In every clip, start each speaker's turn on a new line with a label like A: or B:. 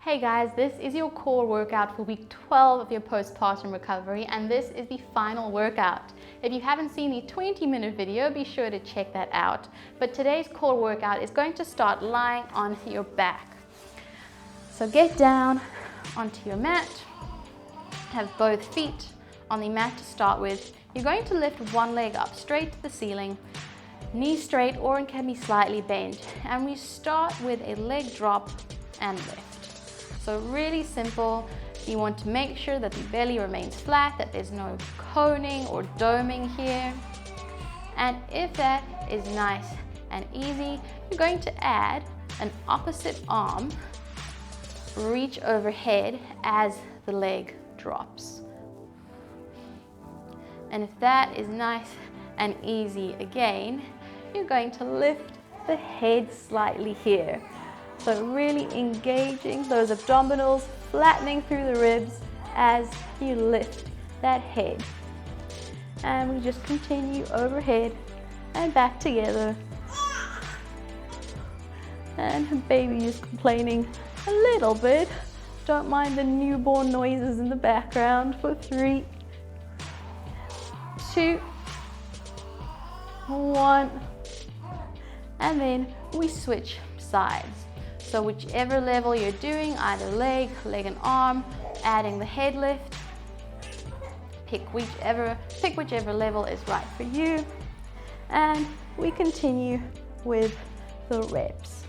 A: Hey guys, this is your core workout for week 12 of your postpartum recovery, and this is the final workout. If you haven't seen the 20-minute video, be sure to check that out. But today's core workout is going to start lying on your back. So get down onto your mat, have both feet on the mat to start with. You're going to lift one leg up straight to the ceiling, knee straight, or it can be slightly bent. And we start with a leg drop and lift. So really simple. You want to make sure that the belly remains flat, that there's no coning or doming here. And if that is nice and easy, you're going to add an opposite arm, reach overhead as the leg drops. And if that is nice and easy again, you're going to lift the head slightly here. So really engaging those abdominals, flattening through the ribs as you lift that head. And we just continue overhead and back together. And baby is complaining a little bit. Don't mind the newborn noises in the background for 3, 2, 1. And then we switch sides. So whichever level you're doing, either leg and arm, adding the head lift, pick whichever level is right for you. And we continue with the reps.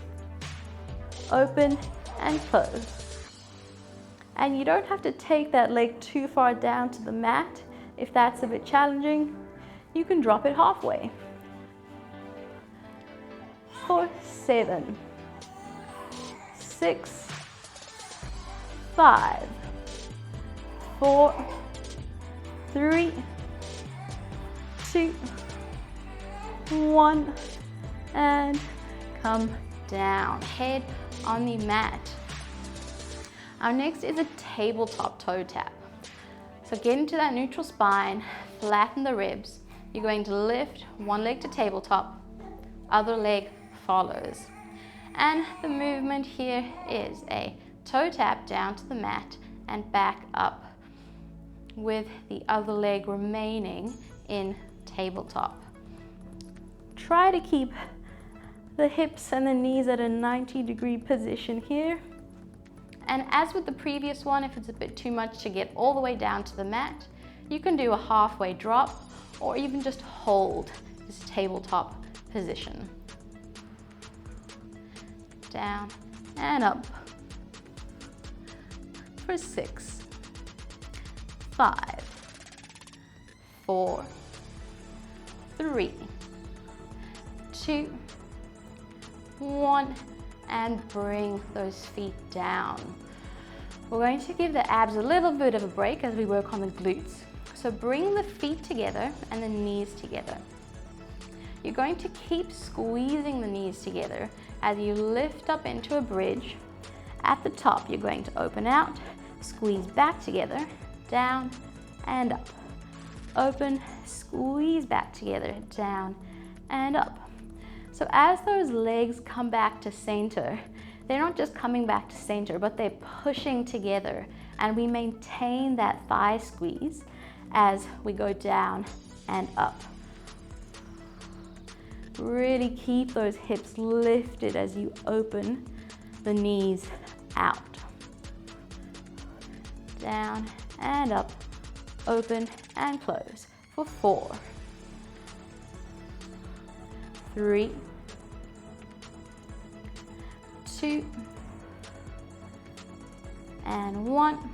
A: Open and close. And you don't have to take that leg too far down to the mat. If that's a bit challenging, you can drop it halfway. For 7, 6, 5, 4, 3, 2, 1, and come down. Head on the mat. Our next is a tabletop toe tap. So get into that neutral spine, flatten the ribs. You're going to lift one leg to tabletop, other leg follows. And the movement here is a toe tap down to the mat and back up with the other leg remaining in tabletop. Try to keep the hips and the knees at a 90-degree position here. And as with the previous one, if it's a bit too much to get all the way down to the mat, you can do a halfway drop or even just hold this tabletop position. Down and up for 6, 5, 4, 3, 2, 1, and bring those feet down. We're going to give the abs a little bit of a break as we work on the glutes. So bring the feet together and the knees together. You're going to keep squeezing the knees together as you lift up into a bridge. At the top, you're going to open out, squeeze back together, down and up. Open, squeeze back together, down and up. So as those legs come back to center, they're not just coming back to center, but they're pushing together, and we maintain that thigh squeeze as we go down and up. Really keep those hips lifted as you open the knees out. Down and up, open and close for 4, 3, 2, and 1.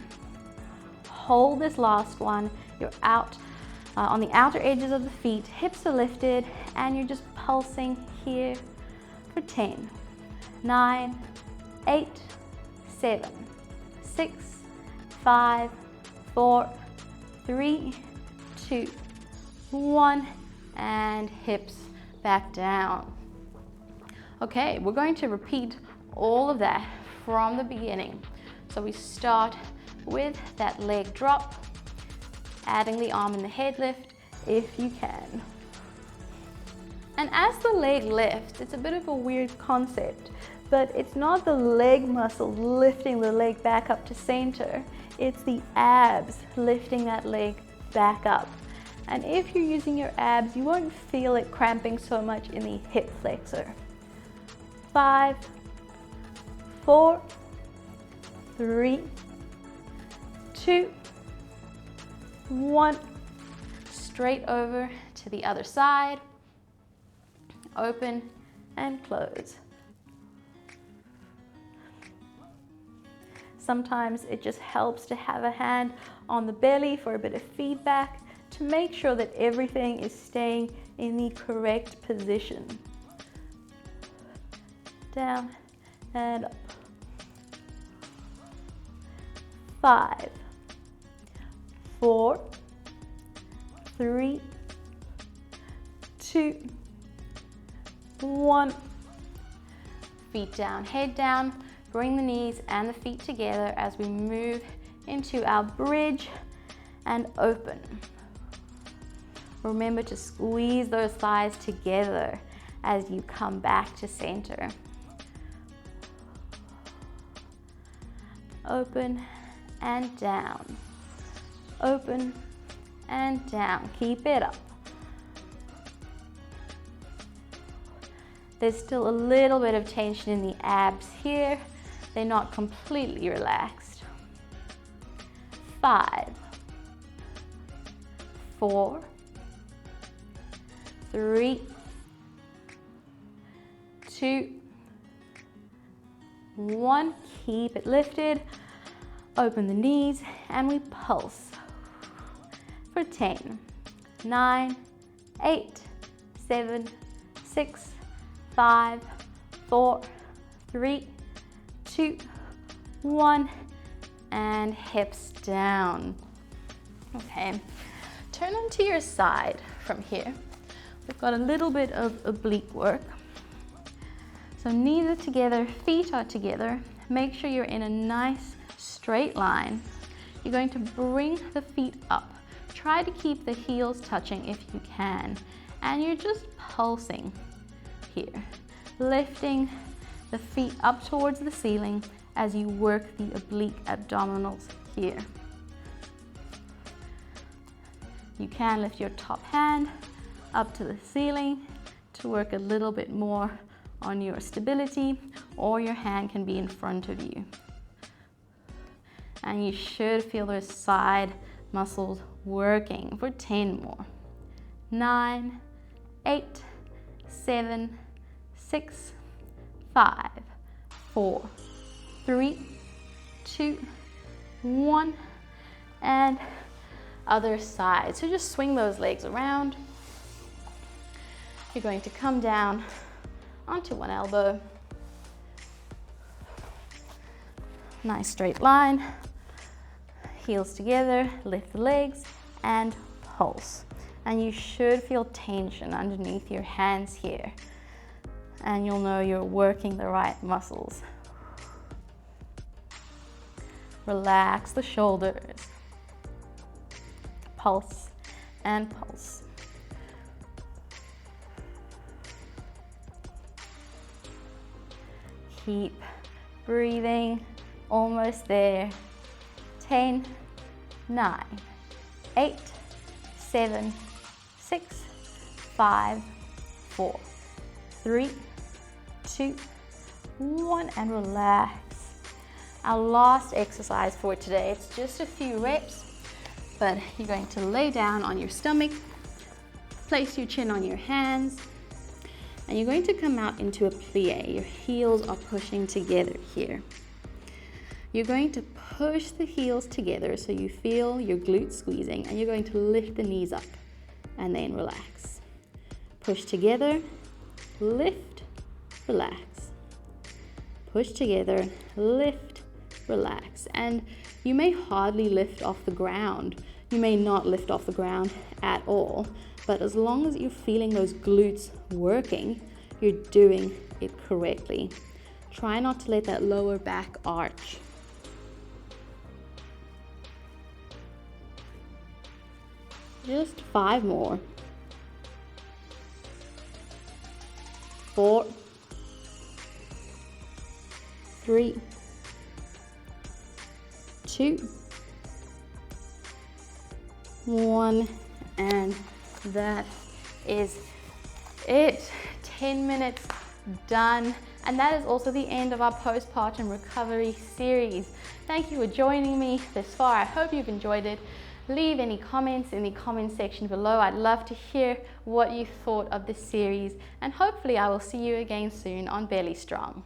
A: Hold this last one. You're out on the outer edges of the feet, hips are lifted, and you're just pulsing here for 10, 9, 8, 7, 6, 5, 4, 3, 2, 1, and hips back down. Okay, we're going to repeat all of that from the beginning. So we start with that leg drop, adding the arm and the head lift if you can. And as the leg lifts, it's a bit of a weird concept, But it's not the leg muscle lifting the leg back up to center. It's the abs lifting that leg back up. And if you're using your abs, you won't feel it cramping so much in the hip flexor. 5, 4, 3, 2, 1. Straight over to the other side. Open and close. Sometimes it just helps to have a hand on the belly for a bit of feedback to make sure that everything is staying in the correct position. Down and up. 5, 4, 3, 2, 1. Feet down, head down. Bring the knees and the feet together as we move into our bridge and open. Remember to squeeze those thighs together as you come back to center. Open and down. Open and down. Keep it up. There's still a little bit of tension in the abs here. They're not completely relaxed. 5, 4, 3, 2, 1. Keep it lifted. Open the knees and we pulse for 10, 9, 8, 7, 6, 5, 4, 3, 2, 1, and hips down. Okay, turn onto your side from here. We've got a little bit of oblique work. So knees are together, feet are together. Make sure you're in a nice straight line. You're going to bring the feet up. Try to keep the heels touching if you can. And you're just pulsing here, lifting the feet up towards the ceiling as you work the oblique abdominals here. You can lift your top hand up to the ceiling to work a little bit more on your stability, or your hand can be in front of you. And you should feel those side muscles working for 10 more. 9, 8, 7, 6, 5, 4, 3, 2, 1, and other side. So just swing those legs around. You're going to come down onto one elbow. Nice straight line. Heels together, lift the legs and pulse. And you should feel tension underneath your hands here. And you'll know you're working the right muscles. Relax the shoulders. Pulse and pulse. Keep breathing, almost there. 10, 9, 8, 7, 6, 5, 4, 3, 2, 1, and relax. Our last exercise for today, it's just a few reps, but you're going to lay down on your stomach, place your chin on your hands, and you're going to come out into a plie. Your heels are pushing together here. You're going to push the heels together so you feel your glutes squeezing, and you're going to lift the knees up and then relax. Push together, lift, relax. Push together, lift, relax. And you may hardly lift off the ground. You may not lift off the ground at all, but as long as you're feeling those glutes working, you're doing it correctly. Try not to let that lower back arch. Just 5 more. 4, 3, 2, 1, and that is it. 10 minutes done. And that is also the end of our postpartum recovery series. Thank you for joining me this far. I hope you've enjoyed it. Leave any comments in the comment section below. I'd love to hear what you thought of this series, and hopefully I will see you again soon on Belly Strong.